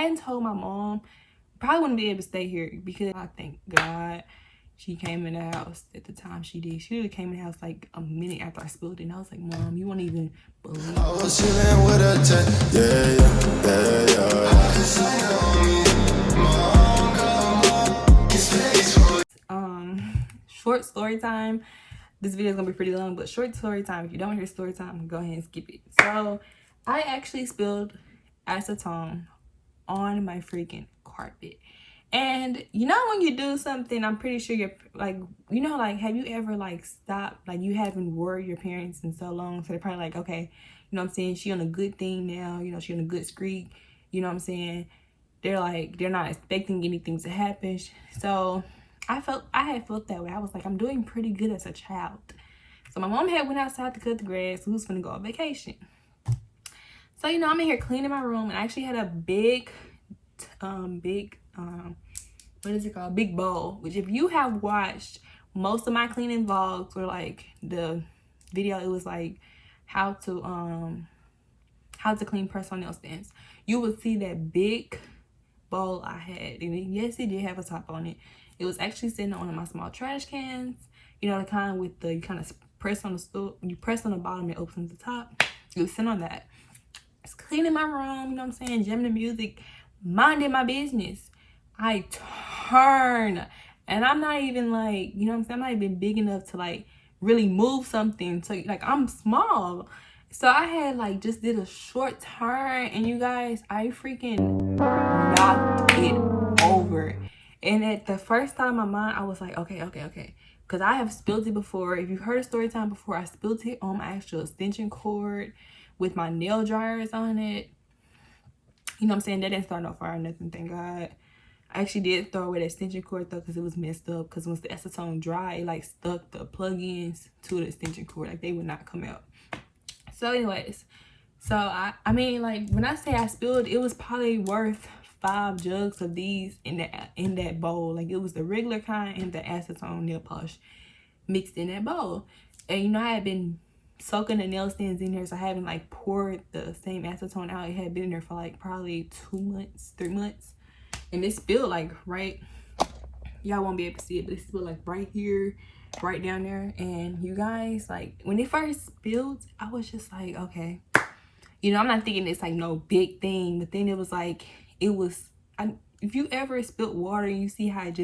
I hadn't told my mom, probably wouldn't be able to stay here, because I thank God she came in the house at the time she did. She really came in the house like a minute after I spilled it. And I was like, Mom, you won't even believe it. I was chilling with a Short story time. This video is gonna be pretty long, but short story time. If you don't hear story time, go ahead and skip it. So I actually spilled acetone on my freaking carpet. And you know when you do something, I'm pretty sure you're like, you know, like, have you ever like stopped, like you haven't worried your parents in so long, so they're probably like, okay, you know what I'm saying, she on a good thing now, you know, she on a good streak, you know what I'm saying, they're like, they're not expecting anything to happen. So I had felt that way. I was like, I'm doing pretty good as a child. So my mom had went outside to cut the grass. We was gonna go on vacation. So, you know, I'm in here cleaning my room, and I actually had a big what is it called, big bowl, which if you have watched most of my cleaning vlogs, or like the video, it was like how to clean personal nail stands, you would see that big bowl I had. And yes, it did have a top on it. It was actually sitting on one of my small trash cans, you know, the kind with the, you kind of press on the stool, you press on the bottom, it opens the top. It was sitting on that. It's cleaning my room, you know what I'm saying, jamming the music, minding my business. I turn, and I'm not even like, you know what I'm saying, I'm not even big enough to like really move something. So like, I'm small. So I had like just did a short turn, and you guys, I freaking knocked it over. And at the first time in my mind, I was like, okay. Because I have spilled it before. If you've heard of story time before, I spilled it on my actual extension cord with my nail dryers on it. You know what I'm saying? That didn't start no fire or nothing, thank God. I actually did throw away the extension cord though, because it was messed up. Because once the acetone dried, it like stuck the plug-ins to the extension cord. Like they would not come out. So anyways, so I mean, like when I say I spilled, it was probably worth 5 jugs of these in that bowl. Like it was the regular kind and the acetone nail polish mixed in that bowl. And you know, I had been soaking the nail stands in there, so I haven't like poured the same acetone out. It had been in there for like probably 2 months, 3 months. And it spilled like right, y'all won't be able to see it, but it spilled like right here, right down there. And you guys, like when it first spilled, I was just like, okay, you know, I'm not thinking it's like no big thing, but then it was like, it was, if you ever spilled water and you see how it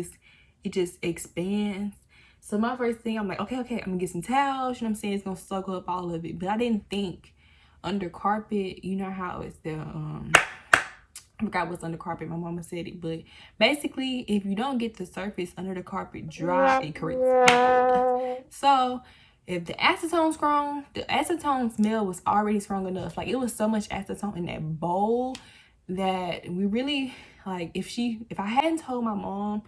just expands. So my first thing, I'm like, okay, I'm gonna get some towels, you know what I'm saying, it's gonna soak up all of it. But I didn't think under carpet, you know how it's the I forgot what's under carpet, my mama said it, but basically if you don't get the surface under the carpet dry, it creates mold. So if the acetone strong, the acetone smell was already strong enough. Like it was so much acetone in that bowl that we really, like, if I hadn't told my mom,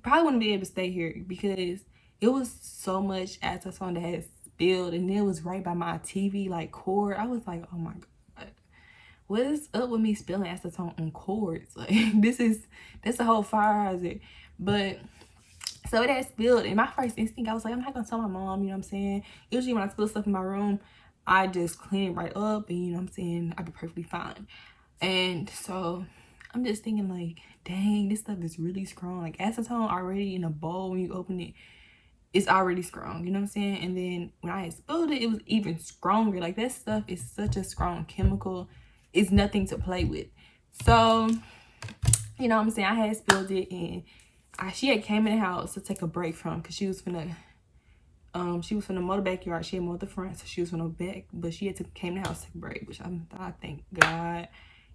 probably wouldn't be able to stay here, because it was so much acetone that had spilled, and it was right by my TV like cord. I was like, oh my God, what is up with me spilling acetone on cords? Like that's a whole fire hazard. But so it had spilled, and my first instinct, I was like, I'm not gonna tell my mom, you know what I'm saying? Usually when I spill stuff in my room, I just clean it right up, and you know what I'm saying, I'd be perfectly fine. And so I'm just thinking like, dang, this stuff is really strong. Like acetone already in a bowl, when you open it, it's already strong, you know what I'm saying? And then when I had spilled it, it was even stronger. Like that stuff is such a strong chemical. It's nothing to play with. So, you know what I'm saying, I had spilled it, and she had came in the house to take a break from, because she was finna mow the backyard. She had mowed the front, so she was finna back, but she came in the house to take a break, which I thank God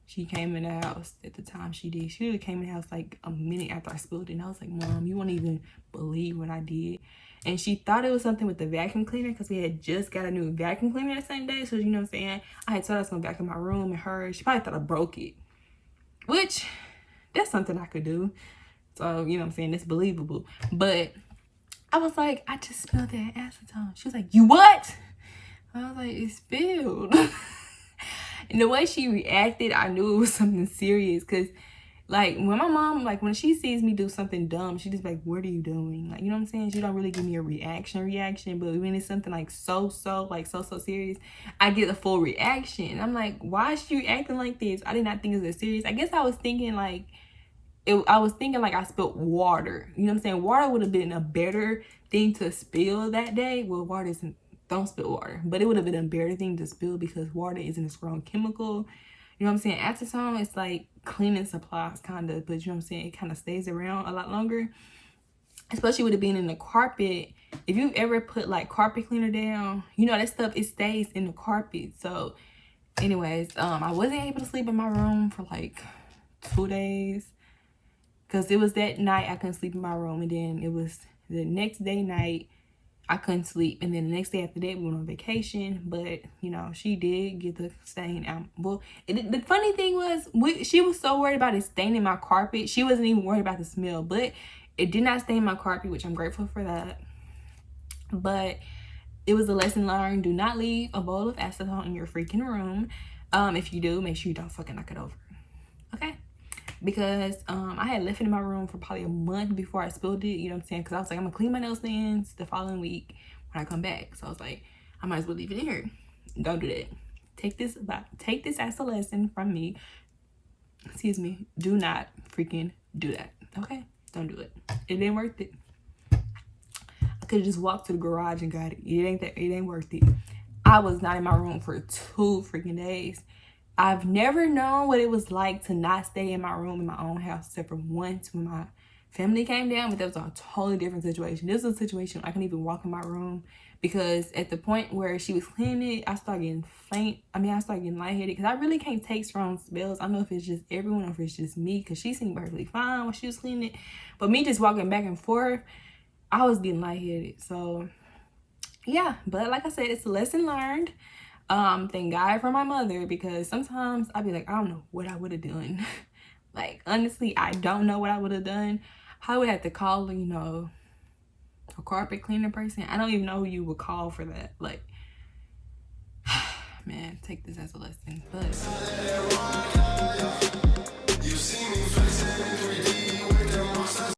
she came in the house at the time she did. She really came in the house like a minute after I spilled it, and I was like, Mom, you won't even believe what I did. And she thought it was something with the vacuum cleaner, because we had just got a new vacuum cleaner that same day. So, you know what I'm saying, I had told her I was gonna vacuum my room, and she probably thought I broke it, which that's something I could do. So, you know what I'm saying, that's believable. But I was like, I just spilled that acetone. She was like, you what? I was like, it spilled. And the way she reacted, I knew it was something serious, because Like, when my mom, like, when she sees me do something dumb, she just like, what are you doing? Like, you know what I'm saying? She don't really give me a reaction. But when it's something like so serious, I get a full reaction. I'm like, why is she acting like this? I did not think it was that serious. I guess I was thinking like, I was thinking like I spilled water. You know what I'm saying? Water would have been a better thing to spill that day. Well, water isn't, don't spill water. But it would have been a better thing to spill because water isn't a strong chemical. You know what I'm saying? Acetone, it's like cleaning supplies kind of, but you know what I'm saying? It kind of stays around a lot longer. Especially with it being in the carpet. If you've ever put like carpet cleaner down, you know that stuff, it stays in the carpet. So anyways, I wasn't able to sleep in my room for like 2 days. Because it was that night I couldn't sleep in my room. And then it was the next day night I couldn't sleep. And then the next day after that, we went on vacation. But, you know, she did get the stain out. Well, the funny thing was, she was so worried about it staining my carpet. She wasn't even worried about the smell. But it did not stain my carpet, which I'm grateful for that. But it was a lesson learned. Do not leave a bowl of acetone in your freaking room. If you do, make sure you don't fucking knock it over. Okay? Because I had left it in my room for probably a month before I spilled it, you know what I'm saying? Because I was like, I'm gonna clean my nail stands the following week when I come back. So I was like, I might as well leave it in here. Don't do that. Take this as a lesson from me. Excuse me. Do not freaking do that. Okay? Don't do it. It ain't worth it. I could have just walked to the garage and got it. It ain't worth it. I was not in my room for 2 freaking days. I've never known what it was like to not stay in my room in my own house, except for once when my family came down, but that was a totally different situation. This was a situation I couldn't even walk in my room because at the point where she was cleaning it, I started getting faint. I started getting lightheaded because I really can't take strong smells. I don't know if it's just everyone or if it's just me, because she seemed perfectly fine when she was cleaning it. But me just walking back and forth, I was getting lightheaded. So yeah, but like I said, it's a lesson learned. Thank God for my mother, because sometimes I'd be like, I don't know what I would have done. Like, honestly, I don't know what I would have done. I would have to call, you know, a carpet cleaner person. I don't even know who you would call for that. Like, man, take this as a lesson. But